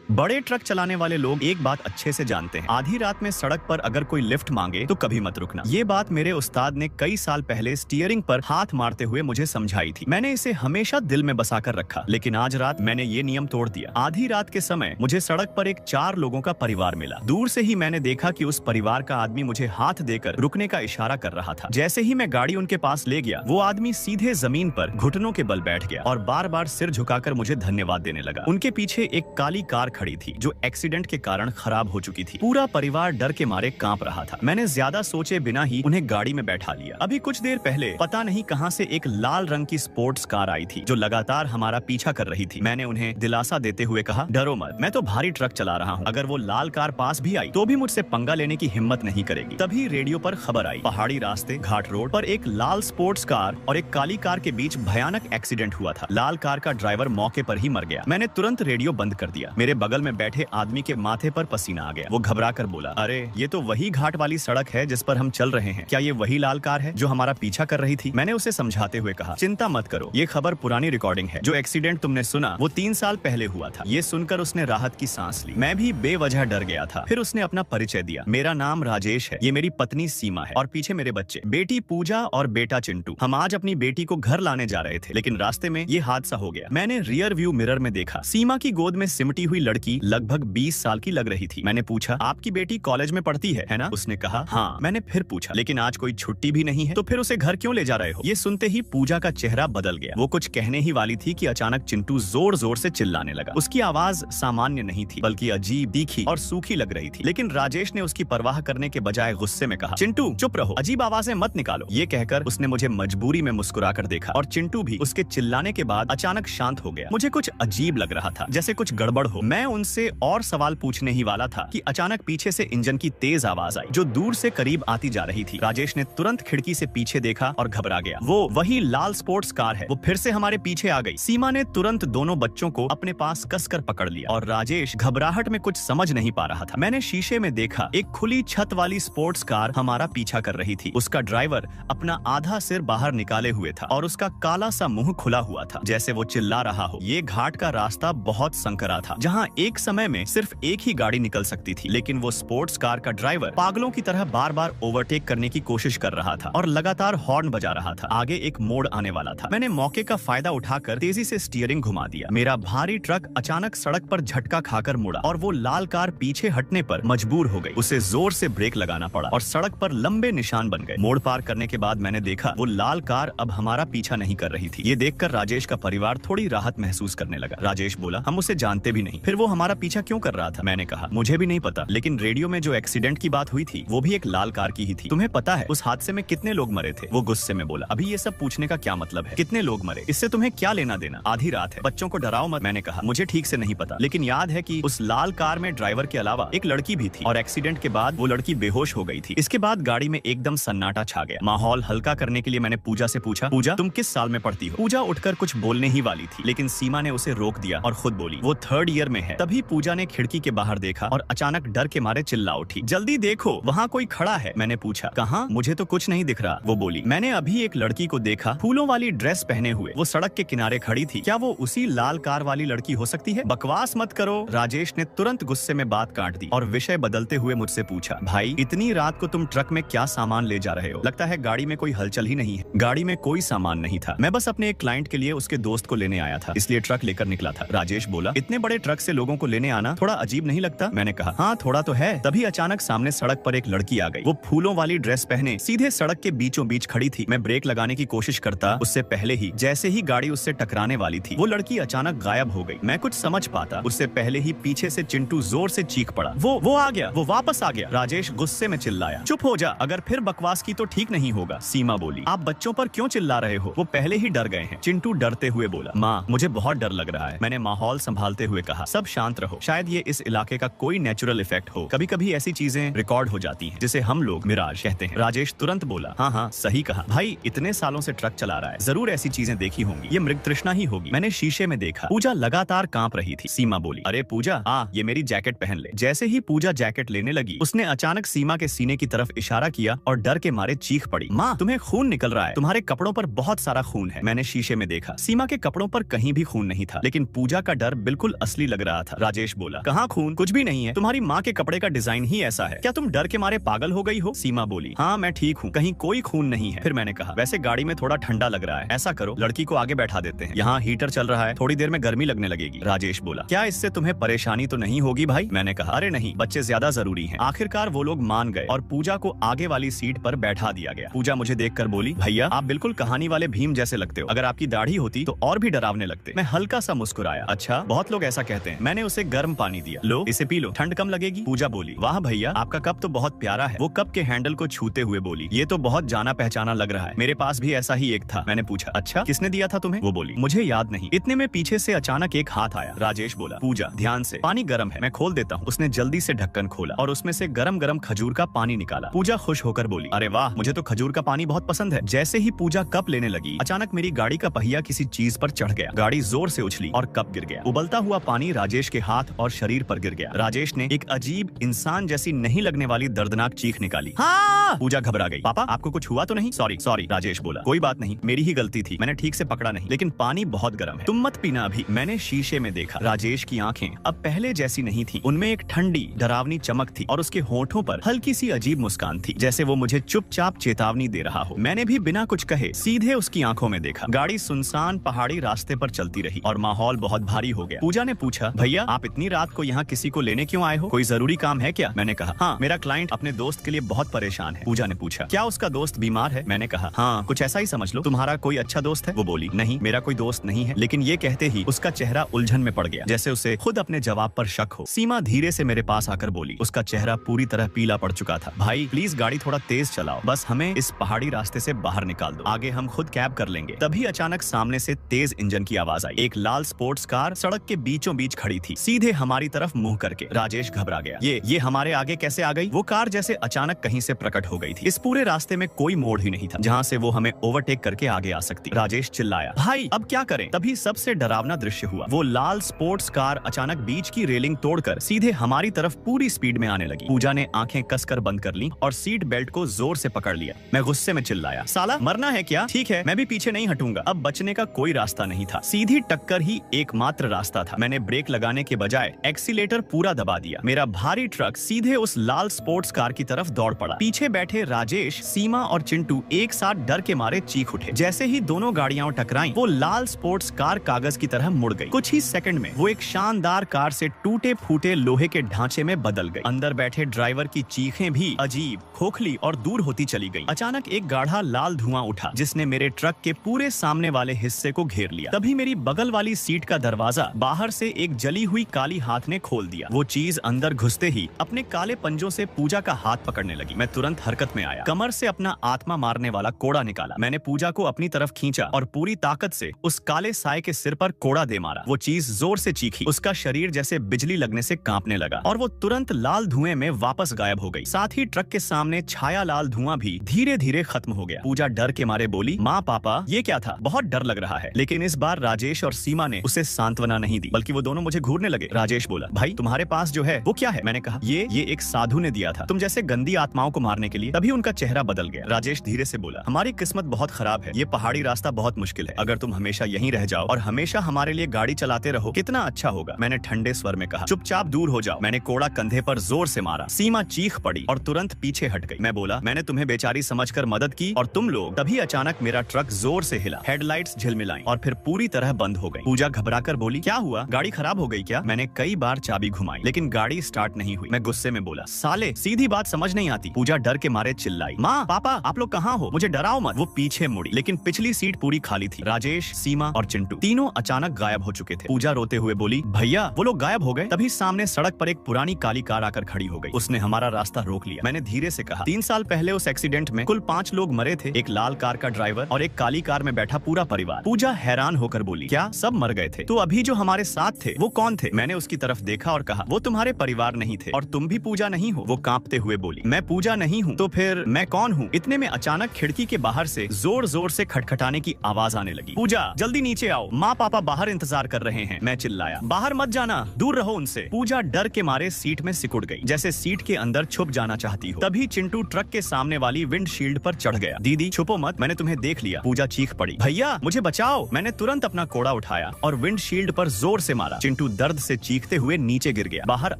बड़े ट्रक चलाने वाले लोग एक बात अच्छे से जानते हैं, आधी रात में सड़क पर अगर कोई लिफ्ट मांगे तो कभी मत रुकना। ये बात मेरे उस्ताद ने कई साल पहले स्टीयरिंग पर हाथ मारते हुए मुझे समझाई थी। मैंने इसे हमेशा दिल में बसा कर रखा, लेकिन आज रात मैंने ये नियम तोड़ दिया। आधी रात के समय मुझे सड़क पर एक 4 लोगों का परिवार मिला। दूर से ही मैंने देखा कि उस परिवार का आदमी मुझे हाथ देकर रुकने का इशारा कर रहा था। जैसे ही मैं गाड़ी उनके पास ले गया, वो आदमी सीधे जमीन पर घुटनों के बल बैठ गया और बार बार सिर झुकाकर मुझे धन्यवाद देने लगा। उनके पीछे एक काली कार खड़ी थी जो एक्सीडेंट के कारण खराब हो चुकी थी। पूरा परिवार डर के मारे कांप रहा था। मैंने ज्यादा सोचे बिना ही उन्हें गाड़ी में बैठा लिया। अभी कुछ देर पहले पता नहीं कहां से एक लाल रंग की स्पोर्ट्स कार आई थी जो लगातार हमारा पीछा कर रही थी। मैंने उन्हें दिलासा देते हुए कहा, डरो मत, मैं तो भारी ट्रक चला रहा हूँ। अगर वो लाल कार पास भी आई तो भी मुझसे पंगा लेने की हिम्मत नहीं करेगी। तभी रेडियो पर खबर आई, पहाड़ी रास्ते घाट रोड पर एक लाल स्पोर्ट्स कार और एक काली कार के बीच भयानक एक्सीडेंट हुआ था। लाल कार का ड्राइवर मौके पर ही मर गया। मैंने तुरंत रेडियो बंद कर दिया। मेरे बगल में बैठे आदमी के माथे पर पसीना आ गया। वो घबरा कर बोला, अरे ये तो वही घाट वाली सड़क है जिस पर हम चल रहे हैं। क्या ये वही लाल कार है जो हमारा पीछा कर रही थी? मैंने उसे समझाते हुए कहा, चिंता मत करो, ये खबर पुरानी रिकॉर्डिंग है। जो एक्सीडेंट तुमने सुना वो 3 साल पहले हुआ था। ये सुनकर उसने राहत की सांस ली। मैं भी बेवजह डर गया था। फिर उसने अपना परिचय दिया, मेरा नाम राजेश है, ये मेरी पत्नी सीमा है और पीछे मेरे बच्चे, बेटी पूजा और बेटा चिंटू। हम आज अपनी बेटी को घर लाने जा रहे थे, लेकिन रास्ते में ये हादसा हो गया। मैंने रियर व्यू मिरर में देखा, सीमा की गोद में सिमटी हुई लड़की लगभग 20 साल की लग रही थी। मैंने पूछा, आपकी बेटी कॉलेज में पढ़ती है ना? उसने कहा, हाँ। मैंने फिर पूछा, लेकिन आज कोई छुट्टी भी नहीं है, तो फिर उसे घर क्यों ले जा रहे हो? ये सुनते ही पूजा का चेहरा बदल गया। वो कुछ कहने ही वाली थी कि अचानक चिंटू जोर जोर से चिल्लाने लगा। उसकी आवाज सामान्य नहीं थी, बल्कि अजीब, तीखी और सूखी लग रही थी। लेकिन राजेश ने उसकी परवाह करने के बजाय गुस्से में कहा, चिंटू चुप रहो, अजीब आवाजें मत निकालो। ये कहकर उसने मुझे मजबूरी में मुस्कुरा कर देखा और चिंटू भी उसके चिल्लाने के बाद अचानक शांत हो गया। मुझे कुछ अजीब लग रहा था, जैसे कुछ गड़बड़ हो। मैं उनसे और सवाल पूछने ही वाला था कि अचानक पीछे से इंजन की तेज आवाज आई जो दूर से करीब आती जा रही थी। राजेश ने तुरंत खिड़की से पीछे देखा और घबरा गया। वो वही लाल स्पोर्ट्स कार है, वो फिर से हमारे पीछे आ गई। सीमा ने तुरंत दोनों बच्चों को अपने पास कसकर पकड़ लिया और राजेश घबराहट में कुछ समझ नहीं पा रहा था। मैंने शीशे में देखा, एक खुली छत वाली स्पोर्ट्स कार हमारा पीछा कर रही थी। उसका ड्राइवर अपना आधा सिर बाहर निकाले हुए था और उसका काला सा मुंह खुला हुआ था, जैसे वो चिल्ला रहा हो। ये घाट का रास्ता बहुत संकरा था, जहाँ एक समय में सिर्फ एक ही गाड़ी निकल सकती थी, लेकिन वो स्पोर्ट्स कार का ड्राइवर पागलों की तरह बार बार ओवरटेक करने की कोशिश कर रहा था और लगातार हॉर्न बजा रहा था। आगे एक मोड़ आने वाला था। मैंने मौके का फायदा उठाकर तेजी से स्टीयरिंग घुमा दिया। मेरा भारी ट्रक अचानक सड़क पर झटका खाकर मुड़ा और वो लाल कार पीछे हटने पर मजबूर हो गई। उसे जोर से ब्रेक लगाना पड़ा और सड़क पर लंबे निशान बन गए। मोड़ पार करने के बाद मैंने देखा वो लाल कार अब हमारा पीछा नहीं कर रही थी। ये देखकर राजेश का परिवार थोड़ी राहत महसूस करने लगा। राजेश बोला, हम उसे जानते भी नहीं, फिर वो हमारा पीछा क्यों कर रहा था? मैंने कहा, मुझे भी नहीं पता, लेकिन रेडियो में जो एक्सीडेंट की बात हुई थी वो भी एक लाल कार की ही थी। तुम्हें पता है उस हादसे में कितने लोग मरे थे? वो गुस्से में बोला, अभी ये सब पूछने का क्या मतलब है? कितने लोग मरे, इससे तुम्हें क्या लेना देना? आधी रात है, बच्चों को डराओ मत। मैंने कहा, मुझे ठीक से नहीं पता, लेकिन याद है कि उस लाल कार में ड्राइवर के अलावा एक लड़की भी थी और एक्सीडेंट के बाद वो लड़की बेहोश हो गई थी। इसके बाद गाड़ी में एकदम सन्नाटा छा गया। माहौल हल्का करने के लिए मैंने पूजा से पूछा, पूजा तुम किस साल में पढ़ती हो? पूजा उठकर कुछ बोलने ही वाली थी, लेकिन सीमा ने उसे रोक दिया और खुद बोली, वो 3rd ईयर में है। तभी पूजा ने खिड़की के बाहर देखा और अचानक डर के मारे चिल्ला उठी, जल्दी देखो वहाँ कोई खड़ा है। मैंने पूछा, कहाँ? मुझे तो कुछ नहीं दिख रहा। वो बोली, मैंने अभी एक लड़की को देखा, फूलों वाली ड्रेस पहने हुए, वो सड़क के किनारे खड़ी थी। क्या वो उसी लाल कार वाली लड़की हो सकती है? बकवास मत करो। राजेश ने तुरंत गुस्से में बात काट दी और विषय बदलते हुए मुझसे पूछा, भाई इतनी रात को तुम ट्रक में क्या सामान ले जा रहे हो? लगता है गाड़ी में कोई हलचल ही नहीं है। गाड़ी में कोई सामान नहीं था, मैं बस अपने एक क्लाइंट के लिए उसके दोस्त को लेने आया था, इसलिए ट्रक लेकर निकला था। राजेश बोला, इतने बड़े ट्रक से लोगों को लेने आना थोड़ा अजीब नहीं लगता? मैंने कहा, हाँ थोड़ा तो है। तभी अचानक सामने सड़क पर एक लड़की आ गई। वो फूलों वाली ड्रेस पहने सीधे सड़क के बीचों बीच खड़ी थी। मैं ब्रेक लगाने की कोशिश करता उससे पहले ही जैसे ही गाड़ी उससे टकराने वाली थी, वो लड़की अचानक गायब हो गई। मैं कुछ समझ पाता उससे पहले ही पीछे से चिंटू जोर से चीख पड़ा, वो आ गया, वो वापस आ गया। राजेश गुस्से में चिल्लाया, चुप हो जा, अगर फिर बकवास की तो ठीक नहीं होगा। सीमा बोली, आप बच्चों पर क्यों चिल्ला रहे हो? वो पहले ही डर गए हैं। चिंटू डरते हुए बोला, माँ मुझे बहुत डर लग रहा है। मैंने माहौल संभालते हुए कहा, सब शांत रहो, शायद ये इस इलाके का कोई नेचुरल इफेक्ट हो। कभी कभी ऐसी चीजें रिकॉर्ड हो जाती हैं, जिसे हम लोग मिराज कहते हैं। राजेश तुरंत बोला, हाँ हाँ सही कहा भाई, इतने सालों से ट्रक चला रहा है, जरूर ऐसी चीजें देखी होंगी, ये मृग तृष्णा ही होगी। मैंने शीशे में देखा, पूजा लगातार कांप रही थी। सीमा बोली, अरे पूजा ये मेरी जैकेट पहन ले। जैसे ही पूजा जैकेट लेने लगी, उसने अचानक सीमा के सीने की तरफ इशारा किया और डर के मारे चीख पड़ी, माँ तुम्हें खून निकल रहा है, तुम्हारे कपड़ों पर बहुत सारा खून है। मैंने शीशे में देखा, सीमा के कपड़ों पर कहीं भी खून नहीं था, लेकिन पूजा का डर बिल्कुल असली लग रहा रहा था। राजेश बोला, कहाँ खून? कुछ भी नहीं है, तुम्हारी माँ के कपड़े का डिजाइन ही ऐसा है। क्या तुम डर के मारे पागल हो गई हो? सीमा बोली, हाँ मैं ठीक हूँ, कहीं कोई खून नहीं है। फिर मैंने कहा, वैसे गाड़ी में थोड़ा ठंडा लग रहा है, ऐसा करो लड़की को आगे बैठा देते हैं, यहाँ हीटर चल रहा है, थोड़ी देर में गर्मी लगने लगेगी। राजेश बोला, क्या इससे तुम्हें परेशानी तो नहीं होगी भाई? मैंने कहा, अरे नहीं, बच्चे ज्यादा जरूरी हैं। आखिरकार वो लोग मान गए और पूजा को आगे वाली सीट पर बैठा दिया गया। पूजा मुझे देखकर बोली, भैया आप बिल्कुल कहानी वाले भीम जैसे लगते हो, अगर आपकी दाढ़ी होती तो और भी डरावने लगते। मैं हल्का सा मुस्कुराया, अच्छा बहुत लोग ऐसा कहते हैं। मैंने उसे गर्म पानी दिया, लो इसे पी लो, ठंड कम लगेगी। पूजा बोली, वाह भैया आपका कप तो बहुत प्यारा है। वो कप के हैंडल को छूते हुए बोली, ये तो बहुत जाना पहचाना लग रहा है, मेरे पास भी ऐसा ही एक था। मैंने पूछा, अच्छा किसने दिया था तुम्हें? वो बोली, मुझे याद नहीं। इतने में पीछे से अचानक एक हाथ आया। राजेश बोला, पूजा ध्यान से, पानी गर्म है, मैं खोल देता हूँ। उसने जल्दी से ढक्कन खोला और उसमें से गरम गरम खजूर का पानी निकाला। पूजा खुश होकर बोली, अरे वाह, मुझे तो खजूर का पानी बहुत पसंद है। जैसे ही पूजा कप लेने लगी, अचानक मेरी गाड़ी का पहिया किसी चीज पर चढ़ गया। गाड़ी जोर से उछली और कप गिर गया। उबलता हुआ पानी राजेश के हाथ और शरीर पर गिर गया। राजेश ने एक अजीब इंसान जैसी नहीं लगने वाली दर्दनाक चीख निकाली। हाँ! पूजा घबरा गई। पापा आपको कुछ हुआ तो नहीं? Sorry sorry. राजेश बोला, कोई बात नहीं, मेरी ही गलती थी, मैंने ठीक से पकड़ा नहीं, लेकिन पानी बहुत गर्म है, तुम मत पीना अभी। मैंने शीशे में देखा, राजेश की आंखें अब पहले जैसी नहीं थी, उनमें एक ठंडी डरावनी चमक थी और उसके होठों पर हल्की सी अजीब मुस्कान थी, जैसे वो मुझे चुपचाप चेतावनी दे रहा हो। मैंने भी बिना कुछ कहे सीधे उसकी आंखों में देखा। गाड़ी सुनसान पहाड़ी रास्ते पर चलती रही और माहौल बहुत भारी हो गया। पूजा ने पूछा, भैया आप इतनी रात को यहाँ किसी को लेने क्यों आए हो? कोई जरूरी काम है क्या? मैंने कहा, हाँ मेरा क्लाइंट अपने दोस्त के लिए बहुत परेशान है। पूजा ने पूछा, क्या उसका दोस्त बीमार है? मैंने कहा, हाँ कुछ ऐसा ही समझ लो। तुम्हारा कोई अच्छा दोस्त है? वो बोली, नहीं मेरा कोई दोस्त नहीं है। लेकिन ये कहते ही उसका चेहरा उलझन में पड़ गया, जैसे उसे खुद अपने जवाब पर शक हो। सीमा धीरे से मेरे पास आकर बोली, उसका चेहरा पूरी तरह पीला पड़ चुका था। भाई प्लीज गाड़ी थोड़ा तेज चलाओ, बस हमें इस पहाड़ी रास्ते से बाहर निकाल दो, आगे हम खुद कैब कर लेंगे। तभी अचानक सामने से तेज इंजन की आवाज आई। एक लाल स्पोर्ट्स कार सड़क के बीचों बीच खड़ी थी, सीधे हमारी तरफ मुंह करके। राजेश घबरा गया, ये हमारे आगे कैसे आ गई? वो कार जैसे अचानक कहीं से प्रकट हो गई थी। इस पूरे रास्ते में कोई मोड़ ही नहीं था जहाँ से वो हमें ओवरटेक करके आगे आ सकती। राजेश चिल्लाया, भाई अब क्या करें? तभी सबसे डरावना दृश्य हुआ। वो लाल स्पोर्ट्स कार अचानक बीच की रेलिंग तोड़कर सीधे हमारी तरफ पूरी स्पीड में आने लगी। पूजा ने आंखें कसकर बंद कर ली और सीट बेल्ट को जोर से पकड़ लिया। मैं गुस्से में चिल्लाया, साला मरना है क्या? ठीक है मैं भी पीछे नहीं हटूंगा। अब बचने का कोई रास्ता नहीं था, सीधी टक्कर ही एकमात्र रास्ता था। मैंने ब्रेक लगाने के बजाय एक्सीलेटर पूरा दबा दिया। मेरा भारी ट्रक सीधे उस लाल स्पोर्ट्स कार की तरफ दौड़ पड़ा। पीछे बैठे राजेश, सीमा और चिंटू एक साथ डर के मारे चीख उठे। जैसे ही दोनों गाड़ियां टकराईं, वो लाल स्पोर्ट्स कार कागज की तरह मुड़ गई। कुछ ही सेकंड में वो एक शानदार कार से टूटे फूटे लोहे के ढांचे में बदल गई। अंदर बैठे ड्राइवर की चीखें भी अजीब, खोखली और दूर होती चली गई। अचानक एक गाढ़ा लाल धुआं उठा, जिसने मेरे ट्रक के पूरे सामने वाले हिस्से को घेर लिया। तभी मेरी बगल वाली सीट का दरवाजा बाहर से एक जली हुई काली हाथ ने खोल दिया। वो चीज अंदर घुसते ही अपने काले पंजों से पूजा का हाथ पकड़ने लगी। मैं तुरंत हरकत में आया, कमर से अपना आत्मा मारने वाला कोड़ा निकाला। मैंने पूजा को अपनी तरफ खींचा और पूरी ताकत से उस काले साए के सिर पर कोड़ा दे मारा। वो चीज जोर से चीखी, उसका शरीर जैसे बिजली लगने से कांपने लगा और वो तुरंत लाल धुएं में वापस गायब हो गई। साथ ही ट्रक के सामने छाया लाल धुआं भी धीरे धीरे खत्म हो गया। पूजा डर के मारे बोली, माँ पापा ये क्या था? बहुत डर लग रहा है। लेकिन इस बार राजेश और सीमा ने उसे सांत्वना नहीं दी, बल्कि वो दोनों मुझे घूरने लगे। राजेश बोला, भाई तुम्हारे पास जो है वो क्या है? मैंने कहा, ये एक साधु ने दिया था तुम जैसे गंदी आत्माओं को मारने के लिए। तभी उनका चेहरा बदल गया। राजेश धीरे से बोला, हमारी किस्मत बहुत खराब है, ये पहाड़ी रास्ता बहुत मुश्किल है। अगर तुम हमेशा यहीं रह जाओ और हमेशा हमारे लिए गाड़ी चलाते रहो कितना अच्छा होगा। मैंने ठंडे स्वर में कहा, चुपचाप दूर हो जाओ। मैंने कोड़ा कंधे पर जोर से मारा। सीमा चीख पड़ी और तुरंत पीछे हट गई। मैं बोला, मैंने तुम्हें बेचारी समझकर मदद की और तुम लोग। तभी अचानक मेरा ट्रक जोर से हिला, हेडलाइट्स झिलमिलाई और फिर पूरी तरह बंद हो गई। पूजा घबराकर बोली, क्या हुआ? गाड़ी खराब हो गई क्या? मैंने कई बार चाबी घुमाई लेकिन गाड़ी स्टार्ट नहीं हुई। मैं गुस्से में बोला, साले सीधी बात समझ नहीं आती। पूजा डर के मारे चिल्लाई, माँ पापा आप लोग कहाँ हो? मुझे डराओ मत। वो पीछे मुड़ी लेकिन पिछली सीट पूरी खाली थी। राजेश, सीमा और चिंटू तीनों अचानक गायब हो चुके थे। पूजा रोते हुए बोली, भैया वो लोग गायब हो गए। तभी सामने सड़क पर एक पुरानी काली कार आकर खड़ी हो गई। उसने हमारा रास्ता रोक लिया। मैंने धीरे से कहा, 3 साल पहले उस एक्सीडेंट में कुल 5 लोग मरे थे, एक लाल कार का ड्राइवर और एक काली कार में बैठा पूरा परिवार। पूजा हैरान होकर बोली, क्या सब मर गए थे? तो अभी जो हमारे साथ थे वो कौन थे? मैंने उसकी तरफ देखा और कहा, वो तुम्हारे परिवार नहीं थे और तुम भी पूजा नहीं हो। वो कांपते हुए बोली, मैं पूजा नहीं हूँ, तो फिर मैं कौन हूँ? इतने में अचानक खिड़की के बाहर से जोर जोर से खटखटाने की आवाज आने लगी। पूजा जल्दी नीचे आओ, माँ पापा बाहर इंतजार कर रहे हैं। मैं चिल्लाया, बाहर मत जाना, दूर रहो उनसे। पूजा डर के मारे सीट में सिकुड़ गई, जैसे सीट के अंदर छुप जाना चाहती हो। तभी चिंटू ट्रक के सामने वाली विंडशील्ड पर चढ़ गया। दीदी छुपो मत, मैंने तुम्हें देख लिया। पूजा चीख पड़ी, भैया मुझे बचाओ। मैंने तुरंत अपना कोड़ा उठाया और विंडशील्ड पर जोर से मारा। चिंटू दर्द से चीखते हुए नीचे गिर गया। बाहर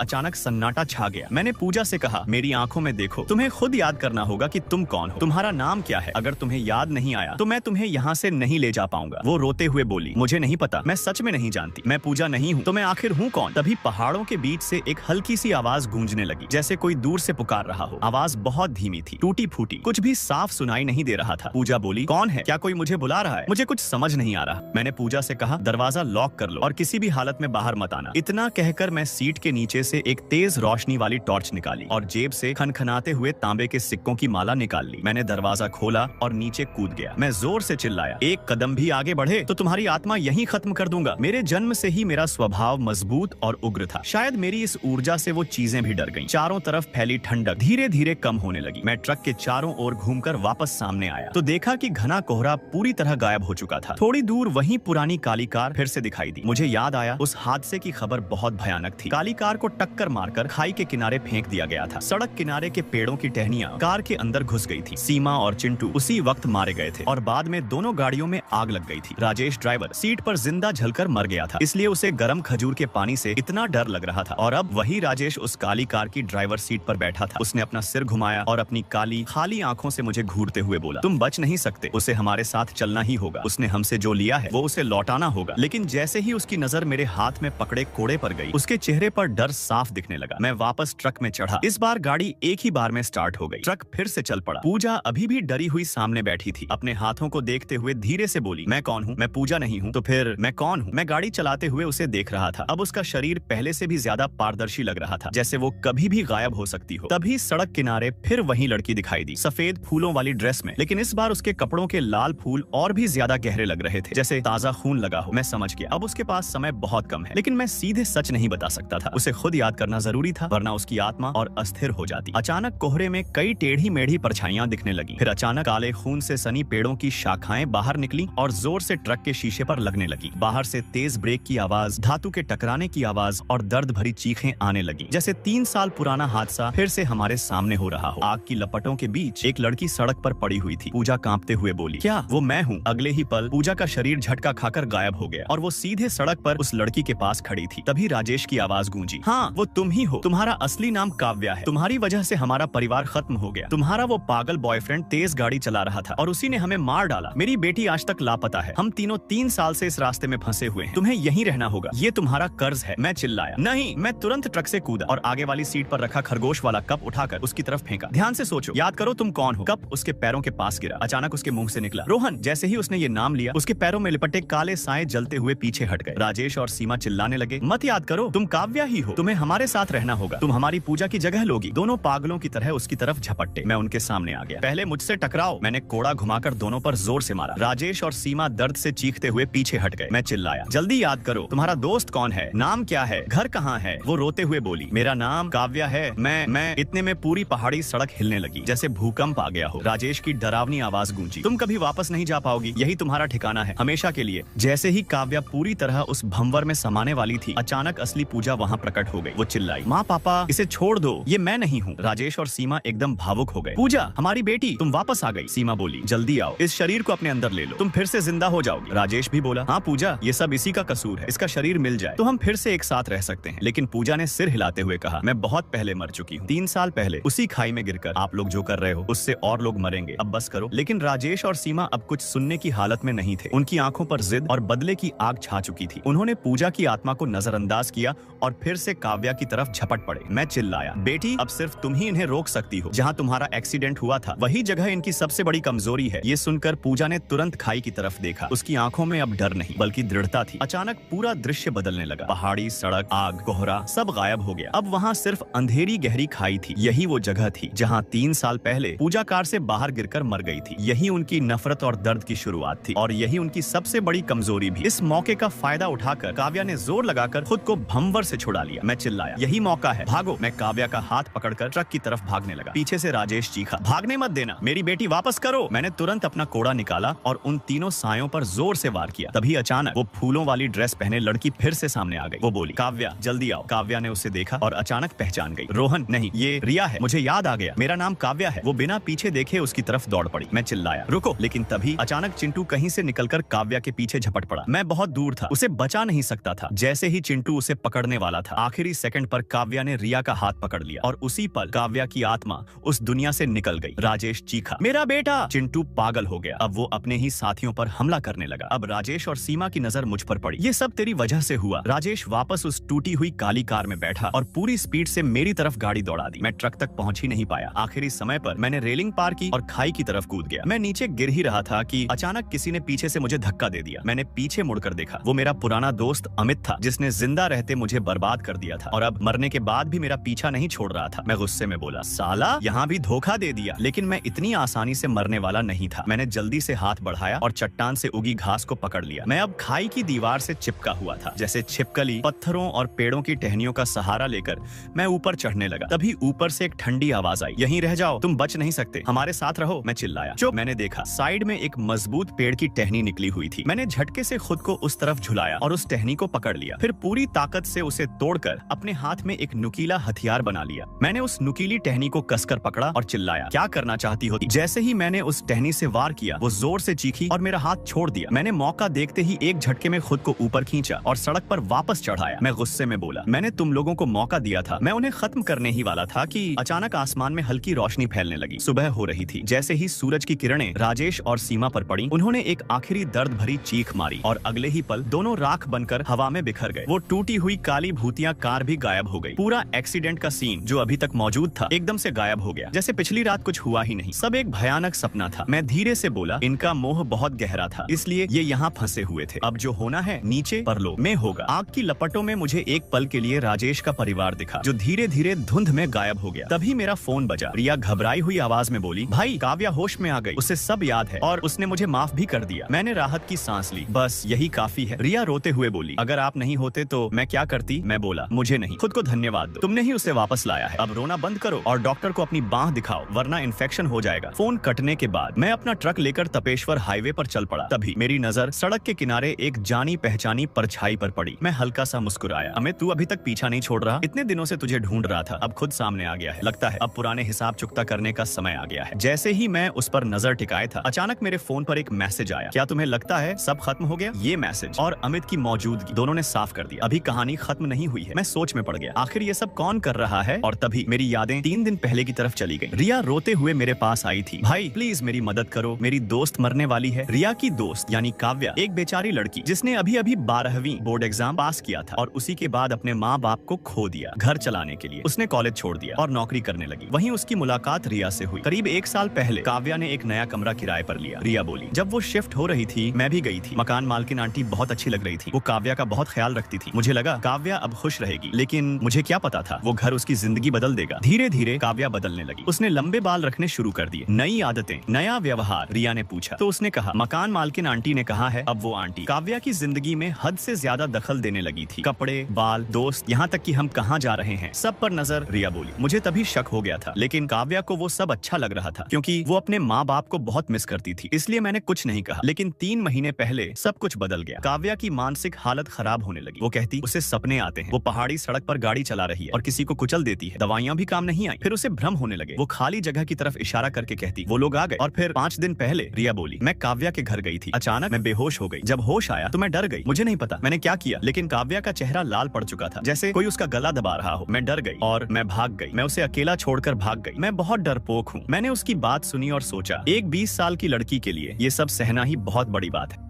अचानक सन्नाटा छा गया। मैंने पूजा से कहा, मेरी आंखों में देखो, तुम्हें खुद याद करना होगा कि तुम कौन हो, तुम्हारा नाम क्या है। अगर तुम्हें याद नहीं आया तो मैं तुम्हें यहाँ से नहीं ले जा पाऊंगा। वो रोते हुए बोली, मुझे नहीं पता, मैं सच में नहीं जानती, मैं पूजा नहीं हूँ, तो मैं आखिर हूँ कौन? तभी पहाड़ों के बीच से एक हल्की सी आवाज गूंजने लगी, जैसे कोई दूर से पुकार रहा हो। आवाज बहुत धीमी थी, टूटी फूटी, कुछ भी साफ सुनाई नहीं दे रहा था। पूजा बोली, कौन है? क्या कोई मुझे बुला रहा है? मुझे कुछ समझ नहीं आ रहा। मैंने पूजा से कहा, दरवाजा लॉक कर लो और किसी भी हालत में बाहर मत आना। इतना कहकर मैं सीट के नीचे से एक तेज रोशनी वाली टॉर्च निकाली और जेब से खनखनाते हुए तांबे के सिक्कों की माला निकाल ली। मैंने दरवाजा खोला और नीचे कूद गया। मैं जोर से चिल्लाया, एक कदम भी आगे बढ़े तो तुम्हारी आत्मा यहीं खत्म कर दूंगा। मेरे जन्म से ही मेरा स्वभाव मजबूत और उग्र था। शायद मेरी इस ऊर्जा से वो चीजें भी डर गईं। चारों तरफ फैली ठंडक धीरे धीरे कम होने लगी। मैं ट्रक के चारों ओर घूमकर वापस सामने आया तो देखा कि घना कोहरा पूरी तरह गायब हो चुका था। थोड़ी दूर वहीं पुरानी काली कार फिर से दिखाई दी। मुझे याद आया, उस हादसे की खबर बहुत भयानक थी। काली कार को टक्कर मारकर खाई के किनारे फेंक दिया गया था। सड़क किनारे के पेड़ों की टहनियां कार के अंदर घुस गई थी। सीमा और चिंटू उसी वक्त मारे गए थे और बाद में दोनों गाड़ियों में आग लग गई थी। राजेश ड्राइवर सीट पर जिंदा जलकर मर गया था, इसलिए उसे गर्म खजूर के पानी से इतना डर लग रहा था। और अब वही राजेश उस काली कार की ड्राइवर सीट पर बैठा था। उसने अपना सिर घुमाया और अपनी काली खाली आंखों से मुझे घूरते हुए बोला, तुम बच नहीं सकते, उसे हमारे साथ चलना ही होगा। उसने हमसे जो लिया है वो उसे लौटाना होगा। लेकिन जैसे ही उसकी नजर मेरे हाथ में पकड़े कोड़े पर गई, उसके चेहरे पर डर साफ दिखने लगा। मैं वापस ट्रक में चढ़ा। इस बार गाड़ी एक ही बार में स्टार्ट हो गई। ट्रक फिर से चल पड़ा। पूजा अभी भी डरी हुई सामने बैठी थी। अपने हाथों को देखते हुए धीरे से बोली, मैं कौन हूँ? मैं पूजा नहीं हूँ, तो फिर मैं कौन हूँ? मैं गाड़ी चलाते हुए उसे देख रहा था। अब उसका शरीर पहले से भी ज्यादा पारदर्शी लग रहा था, जैसे वो कभी भी गायब हो सकती हो। तभी सड़क किनारे फिर वही लड़की दिखाई दी, सफेद फूलों वाली ड्रेस में, लेकिन इस बार उसके कपड़ों के लाल फूल और भी ज्यादा गहरे लग रहे थे, जैसे ताजा खून लगा हो। मैं समझ गया, अब उसके पास समय बहुत कम है, लेकिन मैं सीधे सच नहीं बता सकता था। उसे खुद याद करना जरूरी था, वरना उसकी आत्मा और अस्थिर हो जाती। अचानक कोहरे में कई टेढ़ी मेढ़ी परछाइयां दिखने लगी। फिर अचानक काले खून से सनी पेड़ों की शाखाएं बाहर निकली और जोर से ट्रक के शीशे पर लगने लगी। बाहर से तेज ब्रेक की आवाज, धातु के टकराने की आवाज और दर्द भरी चीखें आने लगी, जैसे 3 साल पुराना हादसा फिर से हमारे सामने हो रहा हो। आग की लपटों के बीच एक लड़की सड़क पर पड़ी हुई थी। पूजा कांपते हुए बोली, क्या वो मैं हूँ? अगले ही पल पूजा का शरीर झटका खाकर गायब हो गया और वो सीधे सड़क पर उस लड़की के पास खड़ी थी। तभी राजेश की आवाज गूंजी, हाँ वो तुम ही हो। तुम्हारा असली नाम काव्या है। तुम्हारी वजह से हमारा परिवार खत्म हो गया। तुम्हारा वो पागल बॉयफ्रेंड तेज गाड़ी चला रहा था और उसी ने हमें मार डाला। मेरी बेटी आज तक लापता है। हम तीनों 3 साल से इस रास्ते में फंसे हुए हैं। तुम्हें यहीं रहना होगा, ये तुम्हारा कर्ज है। मैं चिल्लाया, नहीं। मैं तुरंत ट्रक से कूदा और आगे वाली सीट पर रखा खरगोश वाला कप उठाकर उसकी तरफ फेंका। ध्यान से सोचो, याद करो तुम कौन हो। कप उसके पैरों के पास गिरा। अचानक उसके मुंह से निकला, रोहन। जैसे ही उसने ये नाम लिया, उसके पैरों में लिपटे काले साए जलते हुए पीछे हट गए। राजेश और सीमा चिल्लाने लगे, मत याद करो, तुम काव्या ही हो। तुम्हें हमारे साथ रहना होगा। तुम हमारी पूजा की जगह लोगी। दोनों पागलों की तरह उसकी तरफ झपट्टे। मैं उनके सामने आ गया। पहले मुझसे टकराओ। मैंने कोड़ा घुमाकर दोनों पर जोर से मारा। राजेश और सीमा दर्द से चीखते हुए पीछे हट गए। मैं चिल्लाया, जल्दी याद करो, तुम्हारा दोस्त कौन है? नाम क्या है? घर कहाँ है? वो रोते हुए बोली, मेरा नाम काव्या है। मैं इतने में पूरी पहाड़ी सड़क हिलने लगी, जैसे भूकंप आ गया हो। राजेश की डरावनी आवाज गूंजी, तुम कभी वापस नहीं जा पाओगी, यही तुम्हारा ठिकाना है, हमेशा के लिए। जैसे ही काव्या पूरी तरह उस भंवर में समाने वाली थी, अचानक असली पूजा वहाँ प्रकट हो गई। वो चिल्लाई, माँ पापा इसे छोड़ दो, ये मैं नहीं हूँ। राजेश और सीमा एकदम भावुक हो गए। पूजा हमारी बेटी, तुम वापस आ गई। सीमा बोली, जल्दी आओ, इस शरीर को अपने अंदर ले लो, तुम फिर से जिंदा हो जाओगी। राजेश भी बोला, हाँ पूजा, ये सब इसी का कसूर है। इसका शरीर मिल जाए तो हम फिर से एक साथ रह सकते हैं। लेकिन पूजा ने सिर हिलाते हुए कहा, मैं बहुत पहले मर चुकी हूँ। 3 साल पहले उसी खाई में गिरकर आप लोग जो कर रहे हो, उससे और लोग मरेंगे। अब बस करो। लेकिन राजेश और सीमा अब कुछ सुनने की हालत में नहीं थे। उनकी आंखों पर जिद और बदले की आग छा चुकी थी। उन्होंने पूजा की आत्मा को नजरअंदाज किया और फिर से काव्या की तरफ झपट पड़े। मैं चिल्लाया, बेटी अब सिर्फ तुम ही इन्हें रोक सकती हो। जहाँ तुम्हारा एक्सीडेंट हुआ था वही जगह इनकी सबसे बड़ी कमजोरी है। ये सुनकर पूजा ने तुरंत खाई की तरफ देखा। उसकी आंखों में अब डर नहीं बल्कि दृढ़ता थी। अचानक पूरा दृश्य बदलने लगा। पहाड़ी, सड़क, आग, कोहरा सब गायब हो गया। अब वहाँ सिर्फ अंधेरी गहरी खाई थी। यही वो जगह थी जहाँ 3 साल पहले पूजा कार से बाहर गिरकर मर गई थी। यही उनकी नफरत और दर्द की शुरुआत थी और यही उनकी सबसे बड़ी कमजोरी भी। इस मौके का फायदा उठाकर काव्या ने जोर लगाकर खुद को भंवर से छुड़ा लिया। मैं चिल्लाया, यही मौका है, भागो। मैं काव्या का हाथ पकड़कर ट्रक की तरफ भागने लगा। पीछे से राजेश चीखा, भागने मत देना, मेरी बेटी वापस करो। मैंने तुरंत अपना कोड़ा निकाला और उन तीनों सायों पर जोर से वार किया। तभी अचानक वो फूलों वाली ड्रेस पहने लड़की फिर से सामने आ गई। वो बोली, काव्या जल्दी आओ। काव्या ने उसे देखा और अचानक पहचान गई। रोहन नहीं, ये रिया है, मुझे याद आ गया, मेरा नाम काव्या है। वो बिना पीछे देखे उसकी तरफ दौड़ पड़ी। मैं चिल्लाया, रुको, लेकिन तभी अचानक चिंटू कहीं से निकलकर काव्या के पीछे झपट पड़ा। मैं बहुत दूर था, उसे बचा नहीं सकता था। जैसे ही चिंटू उसे पकड़ने वाला था, आखिरी सेकंड पर काव्या ने रिया का हाथ पकड़ लिया और उसी पल काव्या की आत्मा उस दुनिया से निकल गई। राजेश चीखा, मेरा बेटा। चिंटू पागल हो गया। अब वो अपने ही साथियों पर हमला करने लगा। अब राजेश और सीमा की नजर मुझ पर पड़ी। ये सब तेरी वजह से हुआ। राजेश वापस उस टूटी हुई काली कार में बैठा और पूरी स्पीड से मेरी तरफ गाड़ी दौड़ा दी। मैं ट्रक तक पहुंच ही नहीं पाया। आखिरी समय पर मैंने रेलिंग पार की और खाई की तरफ कूद गया। मैं नीचे गिर ही रहा था कि अचानक किसी ने पीछे से मुझे धक्का दे दिया। मैंने पीछे मुड़कर देखा। वो मेरा पुराना दोस्त अमित था, जिसने जिंदा रहते मुझे बर्बाद कर दिया था और अब मरने के बाद भी मेरा पीछा नहीं छोड़ रहा था। मैं गुस्से में बोला, साला यहाँ भी धोखा दे दिया। लेकिन मैं इतनी आसानी से मरने वाला नहीं था। मैंने जल्दी से हाथ बढ़ाया और चट्टान से उगी घास को पकड़ लिया। मैं अब खाई की दीवार से चिपका हुआ था। जैसे छिपकली पत्थरों और पेड़ों की टहनियों का सहारा लेकर मैं ऊपर चढ़ने लगा। तभी ऊपर से एक ठंडी आवाज आई, यहीं रह जाओ, तुम बच नहीं सकते, हमारे साथ रहो। मैं चिल्लाया, चुप। मैंने देखा, साइड में एक मजबूत पेड़ की टहनी निकली हुई थी। मैंने झटके से खुद को उस तरफ झुलाया और उस टहनी को पकड़ लिया। फिर पूरी ताकत से उसे तोड़कर अपने हाथ में एक नुकीला हथियार बना लिया। मैंने उस नुकीली टहनी को कसकर पकड़ा और चिल्लाया, क्या करना चाहती हो? जैसे ही मैंने उस टहनी से वार किया, वो जोर से चीखी और मेरा हाथ छोड़ दिया। मैंने मौका देखते ही एक झटके में खुद को ऊपर खींचा और सड़क पर वापस चढ़ाया। मैं गुस्से में बोला, मैंने तुम लोगों को मौका दिया था, मैं उन्हें खत्म करने ही वाला था कि अचानक आसमान में हल्की रोशनी फैलने लगी। सुबह हो रही थी। जैसे ही सूरज की किरणें राजेश और सीमा पर पड़ी, उन्होंने एक आखिरी दर्द भरी चीख मारी और अगले ही पल दोनों राख बनकर हवा में बिखर गए। वो टूटी हुई काली भूतिया कार भी गायब हो गई। पूरा एक्सीडेंट का सीन जो अभी तक मौजूद था एकदम से गायब हो गया, जैसे पिछली रात कुछ हुआ ही नहीं। सब एक भयानक सपना था। मैं धीरे से बोला, इनका मोह बहुत गहरा था, इसलिए ये यहाँ फंसे हुए थे। अब जो होना है नीचे परलोक में होगा। आग की लपटों में मुझे एक पल के लिए राजेश का परिवार दिखा, जो धीरे धीरे धुंध में गायब हो गया। तभी मेरा फोन बजा। रिया घबराई हुई आवाज में बोली, भाई काव्या होश में आ गई, उसे सब याद है और उसने मुझे माफ भी कर दिया। मैंने राहत की सांस ली, बस यही काफी है। रिया रोते हुए बोली, अगर आप नहीं होते तो मैं क्या करती? मैं बोला, मुझे नहीं, खुद को धन्यवाद दो, तुमने ही उसे वापस लाया है। अब रोना बंद करो और डॉक्टर को अपनी बांह दिखाओ, वरना इन्फेक्शन हो जाएगा। फोन कटने के बाद मैं अपना ट्रक लेकर तपेश्वर हाईवे पर चल पड़ा। तभी मेरी नजर सड़क के किनारे एक जानी पहचानी परछाई पर पड़ी। मैं हल्का सा मुस्कुराया। अमित, तू अभी तक पीछा नहीं छोड़ रहा? इतने दिनों से तुझे ढूंढ रहा था, अब खुद सामने आ गया है। लगता है अब पुराने हिसाब चुकता करने का समय आ गया है। जैसे ही मैं उस पर नजर टिकाया था, अचानक मेरे फोन पर एक मैसेज आया, क्या तुम्हें लगता है सब खत्म हो गया? ये मैसेज और अमित की मौजूदगी दोनों ने साफ कर दिया, अभी कहानी खत्म नहीं हुई है। मैं सोच में पड़ गया, आखिर ये सब कौन कर रहा है? और तभी मेरी यादें 3 दिन पहले की तरफ चली गई। रिया रोते हुए मेरे पास आई थी। भाई प्लीज मेरी मदद करो, मेरी दोस्त मरने वाली है। रिया की दोस्त यानी काव्या, एक बेचारी लड़की जिसने अभी अभी 12वीं बोर्ड एग्जाम पास किया था और उसी के बाद अपने माँ बाप को खो दिया घर चलाने के लिए। उसने कॉलेज छोड़ दिया और नौकरी करने लगी। वहीं उसकी मुलाकात रिया से हुई। करीब 1 साल पहले काव्या ने एक नया कमरा किराए पर लिया। रिया बोली, जब वो शिफ्ट हो रही थी मैं भी गई थी। मकान मालकिन आंटी बहुत अच्छी लग रही थी, वो काव्या का बहुत ख्याल रखती थी। मुझे लगा काव्या अब खुश रहेगी, लेकिन मुझे क्या पता था वो घर उसकी जिंदगी बदल देगा। धीरे धीरे काव्या बदलने लगी। उसने लंबे बाल रखने शुरू कर दिए, नई आदतें, नया व्यवहार। रिया ने पूछा तो उसने कहा, मकान मालकिन आंटी ने कहा है। अब वो आंटी काव्या की जिंदगी में हद से ज्यादा दखल देने लगी थी। कपड़े, बाल, दोस्त, यहाँ तक कि हम कहाँ जा रहे हैं, सब पर नजर। रिया बोली, मुझे तभी शक हो गया था, लेकिन काव्या को वो सब अच्छा लग रहा था क्योंकि वो अपने माँ बाप को बहुत मिस करती थी, इसलिए मैंने कुछ नहीं कहा। लेकिन 3 महीने पहले सब कुछ बदल गया। काव्या की मानसिक हालत खराब होने लगी। वो कहती उसे सपने आते हैं, वो पहाड़ी सड़क पर गाड़ी चला रही है और किसी को कुचल देती है। दवाइयां भी काम नहीं आई। फिर उसे भ्रम होने लगे। वो खाली जगह की तरफ इशारा करके कहती वो लोग आ गए। और फिर 5 दिन पहले रिया बोली, मैं काव्या के घर गई थी, अचानक मैं बेहोश हो गई। जब होश आया तो मैं डर गई। मुझे नहीं पता मैंने क्या किया, लेकिन काव्या का चेहरा लाल पड़ चुका था, जैसे कोई उसका गला दबा रहा हो। मैं डर गई और मैं भाग गई। मैं उसे अकेला छोड़कर भाग गई। मैं बहुत डरपोक हूँ। मैंने उसकी बात सुनी और सोचा, एक 20 साल की लड़की के लिए ये सब सहना ही बहुत बड़ी बात है।